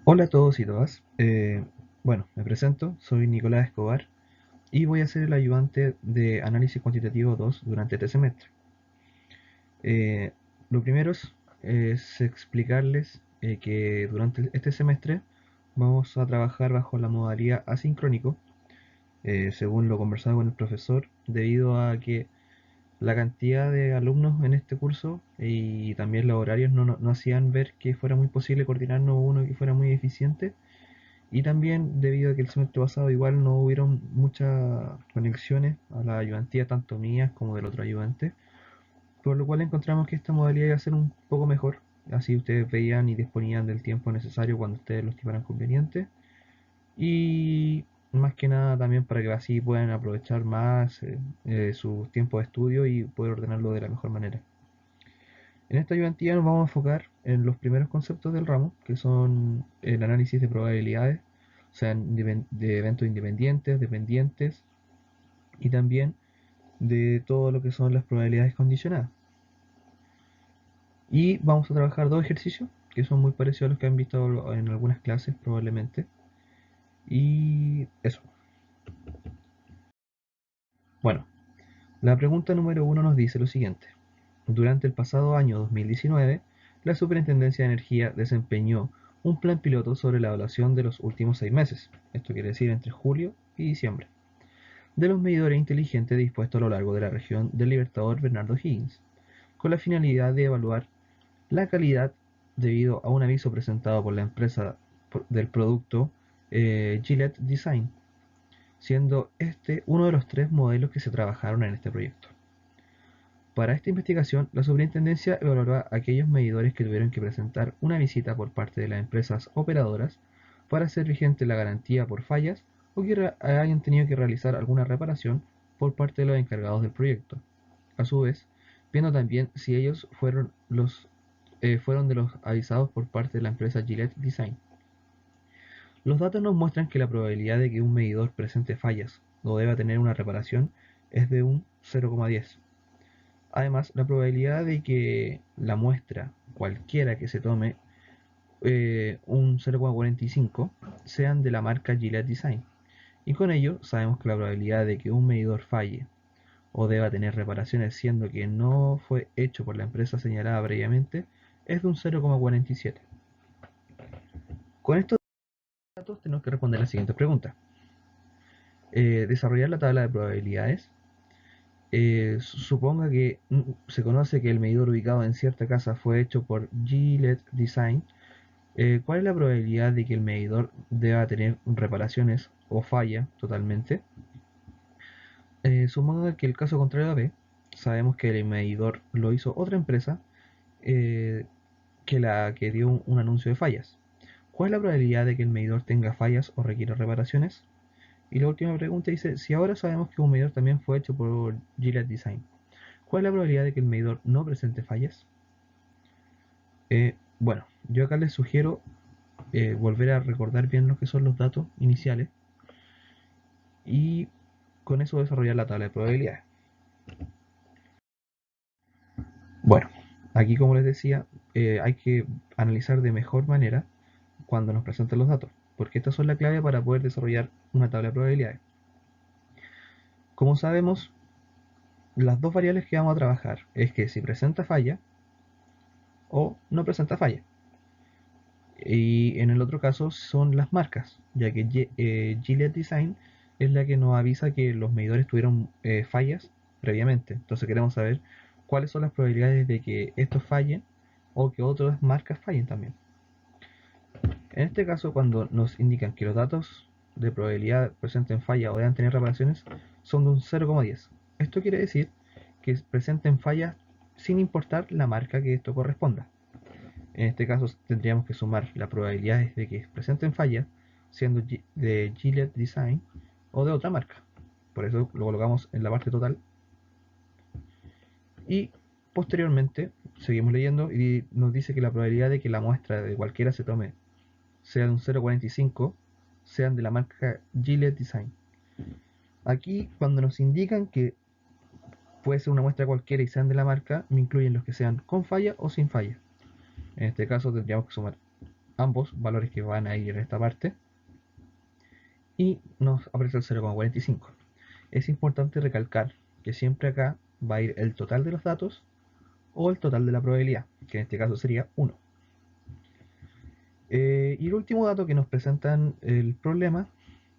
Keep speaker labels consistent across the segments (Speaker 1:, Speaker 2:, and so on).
Speaker 1: Hola a todos y todas. Bueno, me presento, soy Nicolás Escobar y voy a ser el ayudante de Análisis Cuantitativo 2 durante este semestre. Eh, lo primero es explicarles que durante este semestre vamos a trabajar bajo la modalidad asíncrónico, según lo conversado con el profesor, debido a que la cantidad de alumnos en este curso y también los horarios no hacían ver que fuera muy posible coordinarnos uno que fuera muy eficiente. Y también debido a que el semestre pasado igual no hubieron muchas conexiones a la ayudantía, tanto mías como del otro ayudante, por lo cual encontramos que esta modalidad iba a ser un poco mejor. Así ustedes veían y disponían del tiempo necesario cuando ustedes lo estimaran conveniente. Y más que nada también para que así puedan aprovechar más su tiempo de estudio y poder ordenarlo de la mejor manera. En esta ayudantía nos vamos a enfocar en los primeros conceptos del ramo, que son el análisis de probabilidades, o sea, de eventos independientes, dependientes, y también de todo lo que son las probabilidades condicionadas. Y vamos a trabajar dos ejercicios, que son muy parecidos a los que han visto en algunas clases probablemente. Y eso. Bueno, la pregunta número uno nos dice lo siguiente. Durante el pasado año 2019, la Superintendencia de Energía desempeñó un plan piloto sobre la evaluación de los últimos 6 meses, esto quiere decir entre julio y diciembre, de los medidores inteligentes dispuestos a lo largo de la región del Libertador Bernardo Higgins, con la finalidad de evaluar la calidad debido a un aviso presentado por la empresa del producto Gillette Design, siendo este uno de los tres modelos que se trabajaron en este proyecto. Para esta investigación, la Superintendencia evaluará aquellos medidores que tuvieron que presentar una visita por parte de las empresas operadoras para hacer vigente la garantía por fallas o que hayan tenido que realizar alguna reparación por parte de los encargados del proyecto. A su vez, viendo también si ellos fueron de los avisados por parte de la empresa Gillette Design. Los datos nos muestran que la probabilidad de que un medidor presente fallas o deba tener una reparación es de un 0,10. Además, la probabilidad de que la muestra, cualquiera que se tome, un 0,45, sean de la marca Gillette Design. Y con ello sabemos que la probabilidad de que un medidor falle o deba tener reparaciones siendo que no fue hecho por la empresa señalada previamente es de un 0,47. Con estos datos tenemos que responder la siguiente pregunta. Desarrollar la tabla de probabilidades. Suponga que se conoce que el medidor ubicado en cierta casa fue hecho por Gillette Design. ¿Cuál es la probabilidad de que el medidor deba tener reparaciones o falla totalmente? Suponga que el caso contrario a B, sabemos que el medidor lo hizo otra empresa eh, que la que dio un anuncio de fallas. ¿Cuál es la probabilidad de que el medidor tenga fallas o requiera reparaciones? Y la última pregunta dice, si ahora sabemos que un medidor también fue hecho por Gillette Design, ¿cuál es la probabilidad de que el medidor no presente fallas? Bueno, yo acá les sugiero volver a recordar bien lo que son los datos iniciales y con eso desarrollar la tabla de probabilidades. Bueno, aquí como les decía, hay que analizar de mejor manera cuando nos presentan los datos, porque estas son la clave para poder desarrollar una tabla de probabilidades. Como sabemos, las dos variables que vamos a trabajar es que si presenta falla o no presenta falla. Y en el otro caso son las marcas, ya que Gillette Design es la que nos avisa que los medidores tuvieron fallas previamente. Entonces queremos saber cuáles son las probabilidades de que estos fallen o que otras marcas fallen también. En este caso, cuando nos indican que los datos de probabilidad presenten falla o deban tener reparaciones, son de un 0,10. Esto quiere decir que presenten fallas sin importar la marca que esto corresponda. En este caso tendríamos que sumar las probabilidades de que presenten fallas, siendo de Gillette Design o de otra marca. Por eso lo colocamos en la parte total. Y posteriormente seguimos leyendo y nos dice que la probabilidad de que la muestra de cualquiera se tome sea de un 0,45, sean de la marca Gillette Design. Aquí, cuando nos indican que puede ser una muestra cualquiera y sean de la marca, me incluyen los que sean con falla o sin falla. En este caso tendríamos que sumar ambos valores que van a ir en esta parte, y nos aparece el 0,45. Es importante recalcar que siempre acá va a ir el total de los datos o el total de la probabilidad, que en este caso sería 1. Y el último dato que nos presentan el problema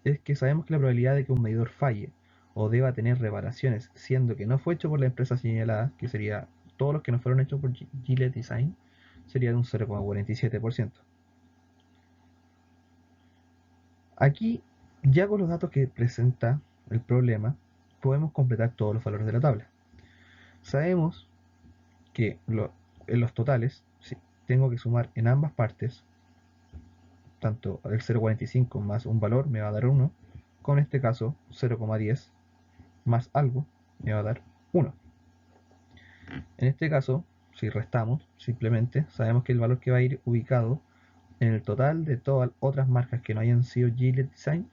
Speaker 1: es que sabemos que la probabilidad de que un medidor falle o deba tener reparaciones, siendo que no fue hecho por la empresa señalada, que sería todos los que no fueron hechos por Gillette Design, sería de un 0,47%. Aquí, ya con los datos que presenta el problema, podemos completar todos los valores de la tabla. Sabemos que en los totales, sí, tengo que sumar en ambas partes, tanto el 0,45 más un valor me va a dar 1, con este caso 0,10 más algo me va a dar 1. En este caso, si restamos, simplemente sabemos que el valor que va a ir ubicado en el total de todas otras marcas que no hayan sido Gillette Design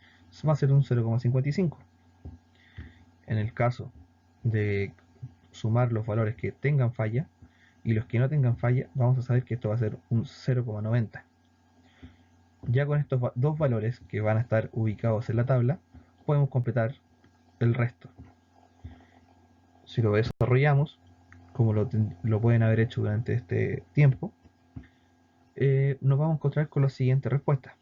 Speaker 1: va a ser un 0,55. En el caso de sumar los valores que tengan falla y los que no tengan falla, vamos a saber que esto va a ser un 0,90. Ya con estos dos valores que van a estar ubicados en la tabla, podemos completar el resto. Si lo desarrollamos, como lo pueden haber hecho durante este tiempo, nos vamos a encontrar con la siguiente respuesta.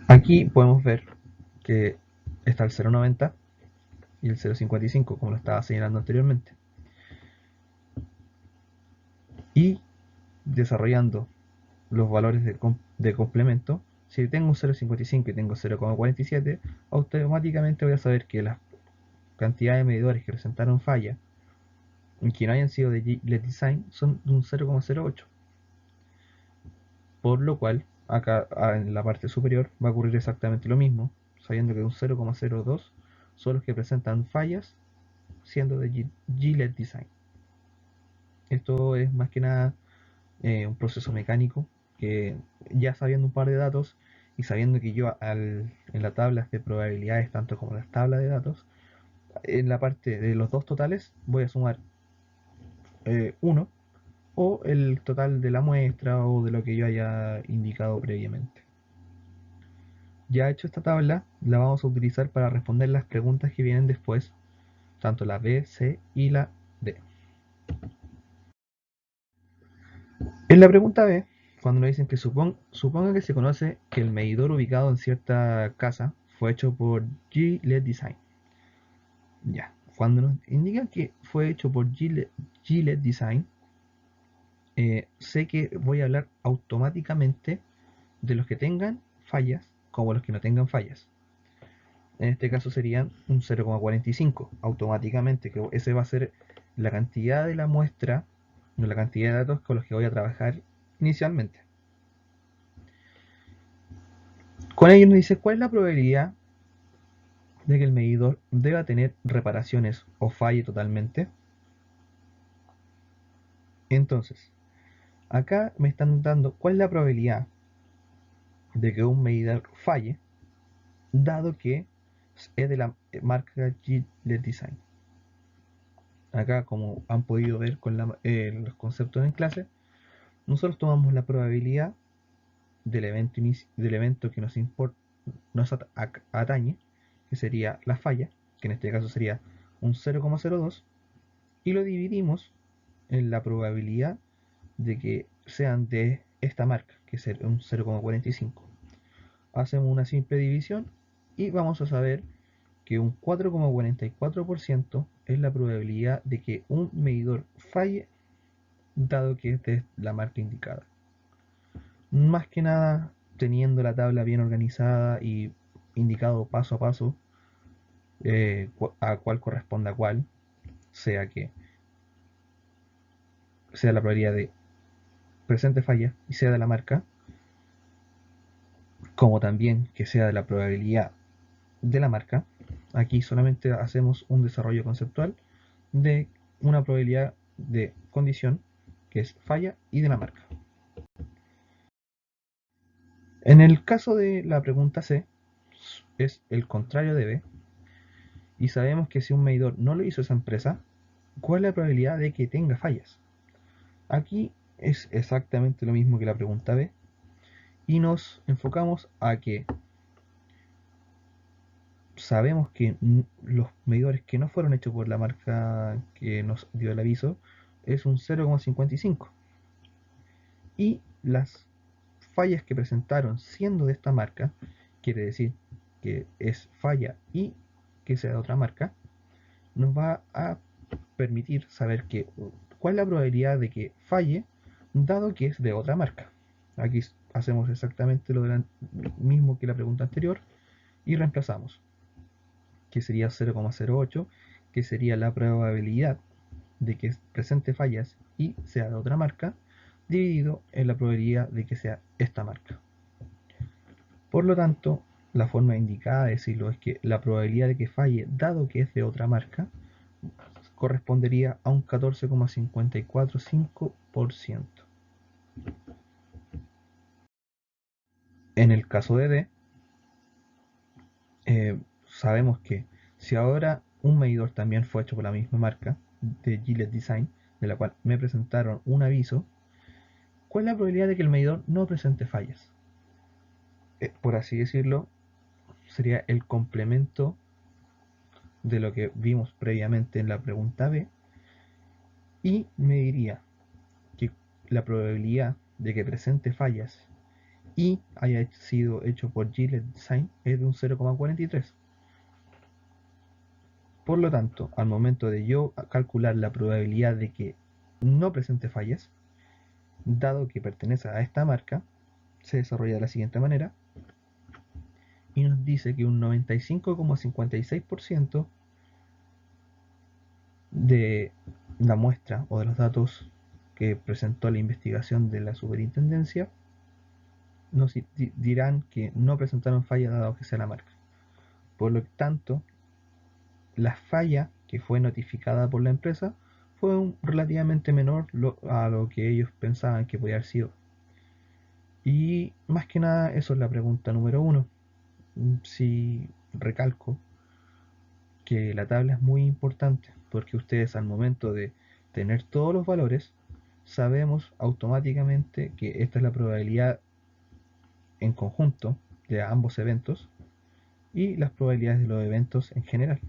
Speaker 1: Aquí podemos ver que está el 0,90 y el 0,55, como lo estaba señalando anteriormente. Y desarrollando los valores de complemento, si tengo un 0,55 y tengo 0,47, automáticamente voy a saber que la cantidad de medidores que presentaron falla y que no hayan sido de LED Design son de un 0,08. Por lo cual, acá en la parte superior va a ocurrir exactamente lo mismo, sabiendo que un 0,02 son los que presentan fallas, siendo de Gillette Design. Esto es más que nada un proceso mecánico que, ya sabiendo un par de datos y sabiendo que yo en la tabla de probabilidades, tanto como en las tablas de datos, en la parte de los dos totales voy a sumar 1 o el total de la muestra o de lo que yo haya indicado previamente. Ya hecho esta tabla, la vamos a utilizar para responder las preguntas que vienen después, tanto la B, C y la D. En la pregunta B, cuando nos dicen que suponga que se conoce que el medidor ubicado en cierta casa fue hecho por Gillette Design. Ya, cuando nos indican que fue hecho por Gillette Design, sé que voy a hablar automáticamente de los que tengan fallas como los que no tengan fallas. En este caso serían un 0,45 automáticamente, que ese va a ser la cantidad de la muestra, no la cantidad de datos con los que voy a trabajar inicialmente. Con ello nos dice cuál es la probabilidad de que el medidor deba tener reparaciones o falle totalmente. Entonces, acá me están dando cuál es la probabilidad de que un medidor falle, dado que es de la marca Gillette Design. Acá, como han podido ver con los conceptos en clase, nosotros tomamos la probabilidad del evento que nos atañe, que sería la falla, que en este caso sería un 0,02, y lo dividimos en la probabilidad de que sean de esta marca, que es un 0,45. Hacemos una simple división y vamos a saber que un 4,44% es la probabilidad de que un medidor falle, dado que es de la marca indicada. Más que nada, teniendo la tabla bien organizada y indicado paso a paso a cuál corresponde a cuál, sea que sea la probabilidad de presente falla y sea de la marca, como también que sea de la probabilidad de la marca. Aquí solamente hacemos un desarrollo conceptual de una probabilidad de condición que es falla y de la marca. En el caso de la pregunta C, es el contrario de B, y sabemos que si un medidor no lo hizo esa empresa, ¿cuál es la probabilidad de que tenga fallas? Aquí es exactamente lo mismo que la pregunta B, y nos enfocamos a que sabemos que los medidores que no fueron hechos por la marca que nos dio el aviso es un 0,55, y las fallas que presentaron siendo de esta marca, quiere decir que es falla y que sea de otra marca, nos va a permitir saber cuál es la probabilidad de que falle dado que es de otra marca. Aquí hacemos exactamente lo mismo que la pregunta anterior y reemplazamos, que sería 0,08, que sería la probabilidad de que presente fallas y sea de otra marca, dividido en la probabilidad de que sea esta marca. Por lo tanto, la forma indicada de decirlo es que la probabilidad de que falle, dado que es de otra marca, correspondería a un 14,545%. En el caso de D, sabemos que si ahora un medidor también fue hecho por la misma marca, de Gillette Design, de la cual me presentaron un aviso, ¿cuál es la probabilidad de que el medidor no presente fallas? Por así decirlo, sería el complemento de lo que vimos previamente en la pregunta B, y me diría que la probabilidad de que presente fallas y haya sido hecho por Gillette Design es de un 0,43. Por lo tanto, al momento de yo calcular la probabilidad de que no presente fallas, dado que pertenece a esta marca, se desarrolla de la siguiente manera y nos dice que un 95,56% de la muestra o de los datos que presentó la investigación de la superintendencia nos dirán que no presentaron falla dado que sea la marca. Por lo tanto, la falla que fue notificada por la empresa fue relativamente menor a lo que ellos pensaban que podía haber sido. Y más que nada, eso es la pregunta número uno. Si recalco que la tabla es muy importante porque ustedes al momento de tener todos los valores, sabemos automáticamente que esta es la probabilidad en conjunto de ambos eventos y las probabilidades de los eventos en general.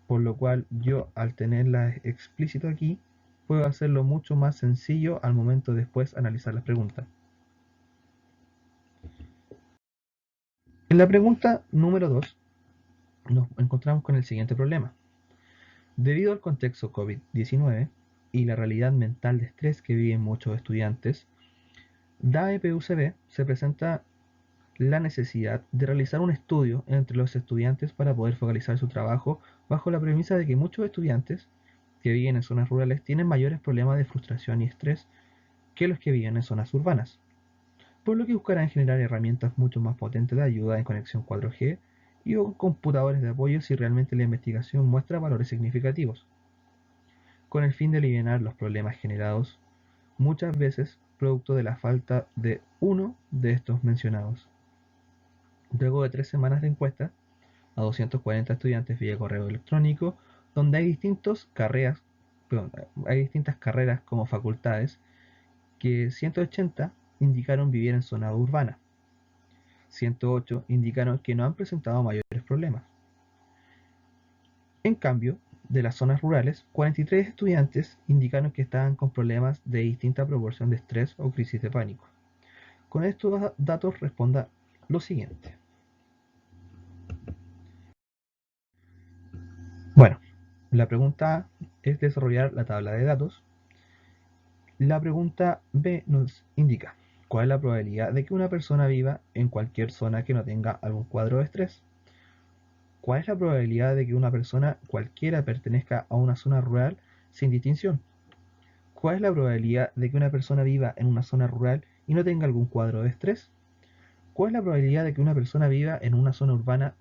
Speaker 1: Por lo cual yo al tenerla explícito aquí puedo hacerlo mucho más sencillo al momento de después analizar las preguntas. En la pregunta número 2 nos encontramos con el siguiente problema. Debido al contexto COVID-19 y la realidad mental de estrés que viven muchos estudiantes, DAE-PUCB se presenta la necesidad de realizar un estudio entre los estudiantes para poder focalizar su trabajo bajo la premisa de que muchos estudiantes que viven en zonas rurales tienen mayores problemas de frustración y estrés que los que viven en zonas urbanas, por lo que buscarán generar herramientas mucho más potentes de ayuda en conexión 4G y o computadores de apoyo si realmente la investigación muestra valores significativos, con el fin de aliviar los problemas generados muchas veces producto de la falta de uno de estos mencionados. Luego de 3 semanas de encuesta a 240 estudiantes vía correo electrónico, donde hay distintas carreras como facultades, que 180 indicaron vivir en zona urbana, 108 indicaron que no han presentado mayores problemas. En cambio, de las zonas rurales, 43 estudiantes indicaron que estaban con problemas de distinta proporción de estrés o crisis de pánico. Con estos datos responda lo siguiente. Bueno, la pregunta A es desarrollar la tabla de datos. La pregunta B nos indica cuál es la probabilidad de que una persona viva en cualquier zona que no tenga algún cuadro de estrés. ¿Cuál es la probabilidad de que una persona cualquiera pertenezca a una zona rural sin distinción? ¿Cuál es la probabilidad de que una persona viva en una zona rural y no tenga algún cuadro de estrés? ¿Cuál es la probabilidad de que una persona viva en una zona urbana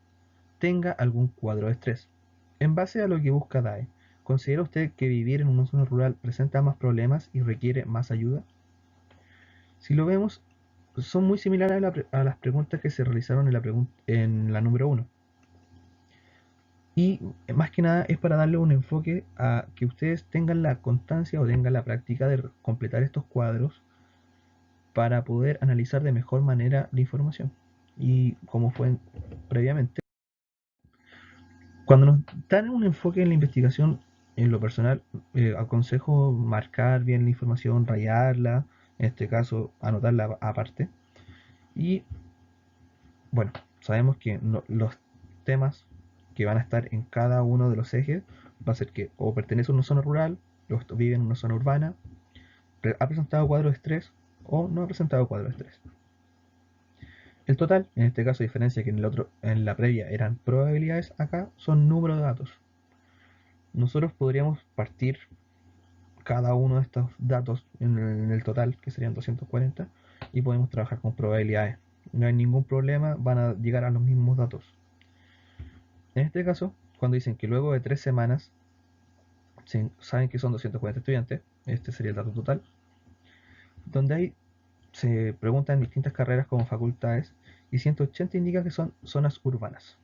Speaker 1: tenga algún cuadro de estrés? En base a lo que busca DAE, ¿considera usted que vivir en una zona rural presenta más problemas y requiere más ayuda? Si lo vemos, son muy similares a las preguntas que se realizaron en la número 1. Y más que nada es para darle un enfoque a que ustedes tengan la constancia o tengan la práctica de completar estos cuadros para poder analizar de mejor manera la información. Y como fue previamente, cuando nos dan un enfoque en la investigación, en lo personal, aconsejo marcar bien la información, rayarla, en este caso anotarla aparte. Y bueno, sabemos que los temas que van a estar en cada uno de los ejes va a ser que o pertenece a una zona rural, o vive en una zona urbana, ha presentado cuadro de estrés o no ha presentado cuadro de estrés. El total, en este caso, a diferencia que en el otro, en la previa eran probabilidades, acá son número de datos. Nosotros podríamos partir cada uno de estos datos en el total, que serían 240, y podemos trabajar con probabilidades. No hay ningún problema, van a llegar a los mismos datos. En este caso, cuando dicen que luego de 3 semanas, saben que son 240 estudiantes, este sería el dato total, donde ahí se preguntan en distintas carreras como facultades, y 180 indica que son zonas urbanas.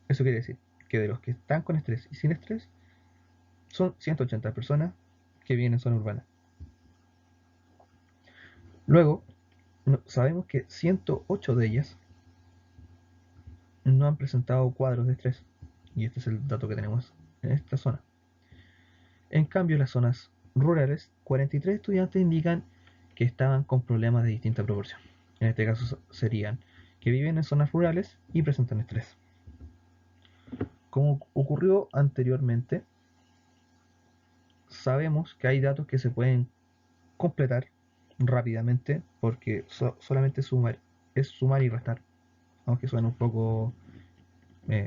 Speaker 1: Eso quiere decir que de los que están con estrés y sin estrés, son 180 personas que viven en zona urbana. Luego, sabemos que 108 de ellas no han presentado cuadros de estrés, y este es el dato que tenemos en esta zona. En cambio, en las zonas rurales, 43 estudiantes indican que estaban con problemas de distinta proporción. En este caso serían que viven en zonas rurales y presentan estrés. Como ocurrió anteriormente, sabemos que hay datos que se pueden completar rápidamente porque solamente es sumar y restar, aunque suena un poco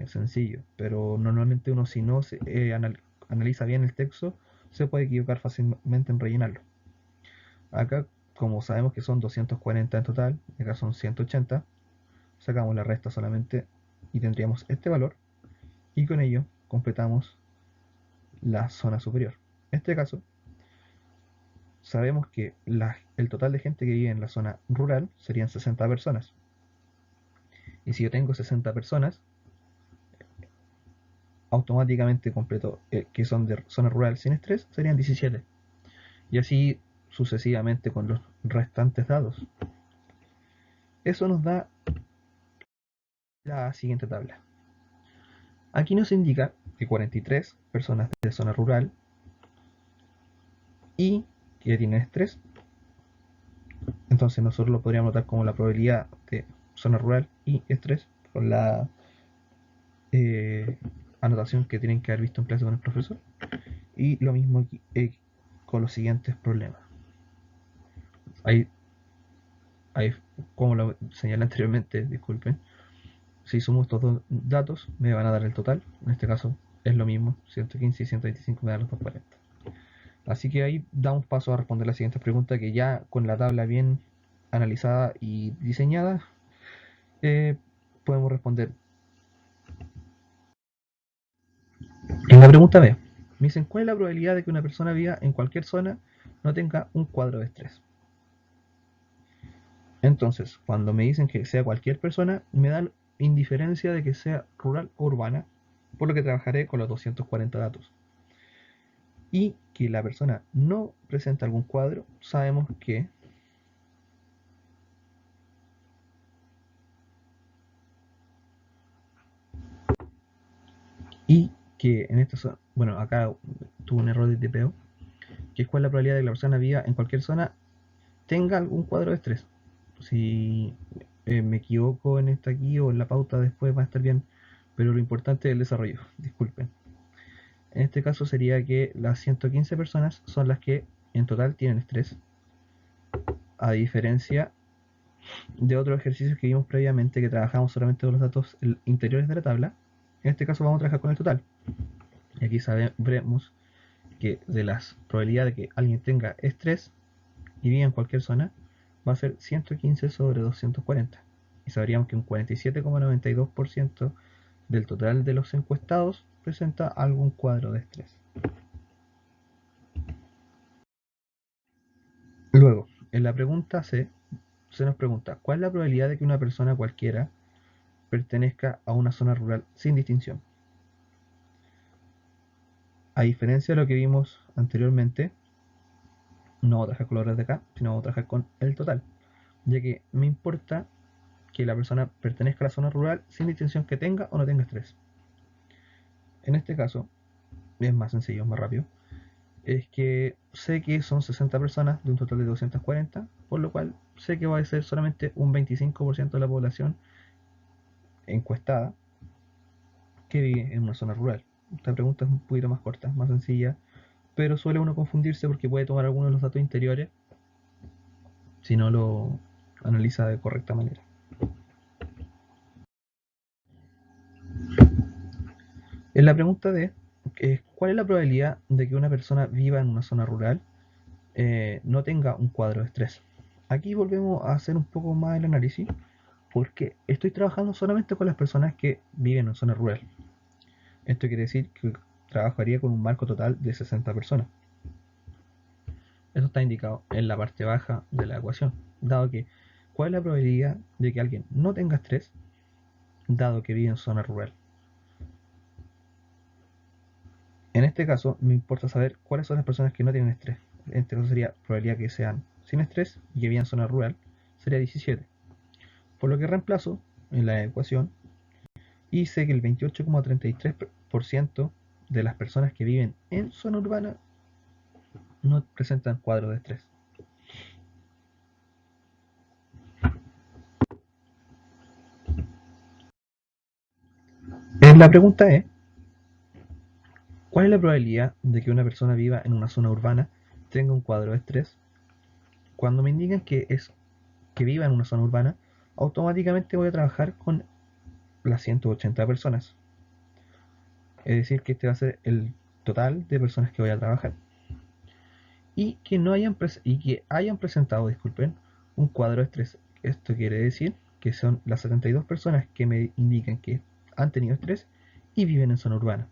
Speaker 1: sencillo, pero normalmente uno si no analiza bien el texto se puede equivocar fácilmente en rellenarlo. Acá, como sabemos que son 240 en total, acá son 180, sacamos la resta solamente y tendríamos este valor, y con ello completamos la zona superior. En este caso, sabemos que el total de gente que vive en la zona rural serían 60 personas. Y si yo tengo 60 personas, automáticamente completo que son de zona rural sin estrés serían 17. Y así sucesivamente con los restantes dados. Eso nos da la siguiente tabla. Aquí nos indica que 43 personas de zona rural y que tienen estrés. Entonces nosotros lo podríamos notar como la probabilidad de zona rural y estrés con la eh, anotación que tienen que haber visto en clase con el profesor. Y lo mismo aquí, con los siguientes problemas. Ahí, ahí, como lo señalé anteriormente, disculpen, si sumo estos dos datos me van a dar el total. En este caso es lo mismo, 115 y 125 me dan los 240. Así que ahí damos paso a responder la siguiente pregunta, que ya con la tabla bien analizada y diseñada eh, podemos responder. En la pregunta B, me dicen cuál es la probabilidad de que una persona viva en cualquier zona no tenga un cuadro de estrés. Entonces, cuando me dicen que sea cualquier persona, me da indiferencia de que sea rural o urbana, por lo que trabajaré con los 240 datos. Y que la persona no presenta algún cuadro, sabemos que y que en esta zona, bueno, acá tuvo un error de tipeo, que es cuál es la probabilidad de que la persona viva en cualquier zona tenga algún cuadro de estrés. Si me equivoco en esta aquí o en la pauta después va a estar bien, pero lo importante es el desarrollo, disculpen. En este caso sería que las 115 personas son las que en total tienen estrés, a diferencia de otros ejercicios que vimos previamente que trabajamos solamente con los datos interiores de la tabla. En este caso vamos a trabajar con el total. Y aquí sabremos que de las probabilidades de que alguien tenga estrés y viva en cualquier zona va a ser 115 sobre 240. Y sabríamos que un 47,92% del total de los encuestados presenta algún cuadro de estrés. Luego, en la pregunta C, se nos pregunta, ¿cuál es la probabilidad de que una persona cualquiera pertenezca a una zona rural sin distinción? a diferencia de lo que vimos anteriormente, no voy a trabajar con los de acá, sino voy a trabajar con el total, ya que me importa que la persona pertenezca a la zona rural sin distinción que tenga o no tenga estrés. En este caso, es más sencillo, más rápido, es que sé que son 60 personas de un total de 240, por lo cual sé que va a ser solamente un 25% de la población encuestada que vive en una zona rural. Esta pregunta es un poquito más corta, más sencilla, pero suele uno confundirse porque puede tomar algunos de los datos interiores si no lo analiza de correcta manera. En la pregunta D, ¿cuál es la probabilidad de que una persona viva en una zona rural no tenga un cuadro de estrés? Aquí volvemos a hacer un poco más el análisis porque estoy trabajando solamente con las personas que viven en zona rural. Esto quiere decir que trabajaría con un marco total de 60 personas. Eso está indicado en la parte baja de la ecuación, dado que ¿cuál es la probabilidad de que alguien no tenga estrés dado que vive en zona rural? En este caso me importa saber cuáles son las personas que no tienen estrés. En este caso sería probabilidad que sean sin estrés y que vivan en zona rural, sería 17. Por lo que reemplazo en la ecuación y sé que el 28,33% de las personas que viven en zona urbana no presentan cuadros de estrés. La pregunta es, ¿cuál es la probabilidad de que una persona viva en una zona urbana tenga un cuadro de estrés? Cuando me indican que viva en una zona urbana, automáticamente voy a trabajar con las 180 personas. Es decir, que este va a ser el total de personas que voy a trabajar. Y que hayan presentado, disculpen, un cuadro de estrés. Esto quiere decir que son las 72 personas que me indican que han tenido estrés y viven en zona urbana.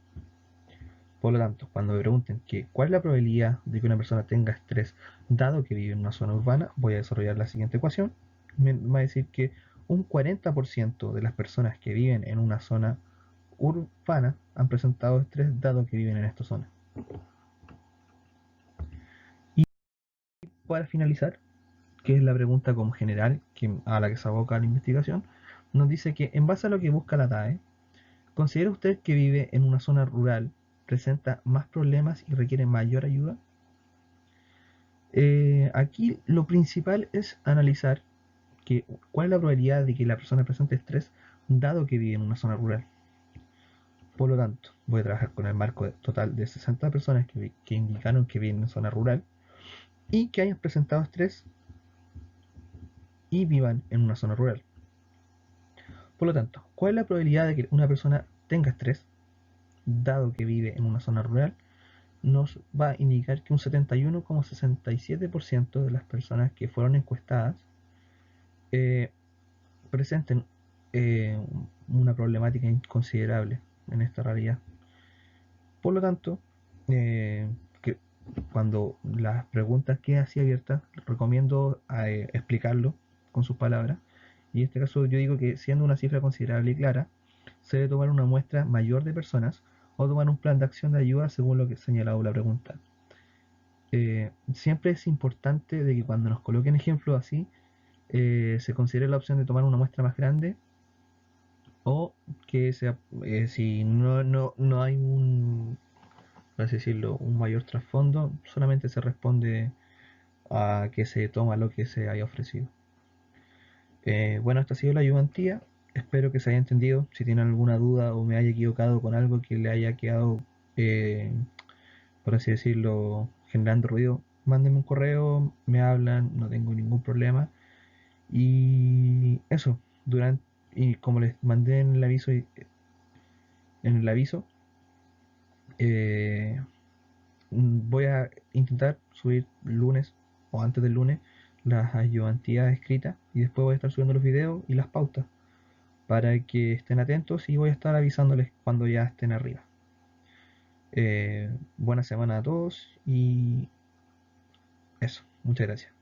Speaker 1: Por lo tanto, cuando me pregunten cuál es la probabilidad de que una persona tenga estrés dado que vive en una zona urbana, voy a desarrollar la siguiente ecuación. Me va a decir que un 40% de las personas que viven en una zona urbana han presentado estrés dado que viven en esta zona. Y para finalizar, que es la pregunta como general a la que se aboca la investigación, nos dice que en base a lo que busca la DAE, ¿considera usted que vive en una zona rural presenta más problemas y requiere mayor ayuda? Aquí lo principal es analizar cuál es la probabilidad de que la persona presente estrés dado que vive en una zona rural. Por lo tanto, voy a trabajar con el marco total de 60 personas que indicaron que viven en zona rural y que hayan presentado estrés y vivan en una zona rural. Por lo tanto, ¿cuál es la probabilidad de que una persona tenga estrés dado que vive en una zona rural? Nos va a indicar que un 71,67% de las personas que fueron encuestadas eh, presenten una problemática inconsiderable en esta realidad. Por lo tanto, que cuando las preguntas quedan así abiertas, recomiendo explicarlo con sus palabras. Y en este caso yo digo que siendo una cifra considerable y clara, se debe tomar una muestra mayor de personas o tomar un plan de acción de ayuda según lo que señalado la pregunta. Siempre es importante de que cuando nos coloquen ejemplos así, se considere la opción de tomar una muestra más grande o que sea, si no hay por así decirlo, un mayor trasfondo, solamente se responde a que se toma lo que se haya ofrecido. Bueno, esta ha sido la ayudantía. Espero que se haya entendido. Si tienen alguna duda o me haya equivocado con algo que le haya quedado, eh, por así decirlo, generando ruido, mándenme un correo, me hablan, no tengo ningún problema. Y eso, y como les mandé en el aviso, eh, voy a intentar subir lunes o antes del lunes las ayudantías escritas y después voy a estar subiendo los videos y las pautas para que estén atentos y voy a estar avisándoles cuando ya estén arriba. Buena semana a todos y eso, muchas gracias.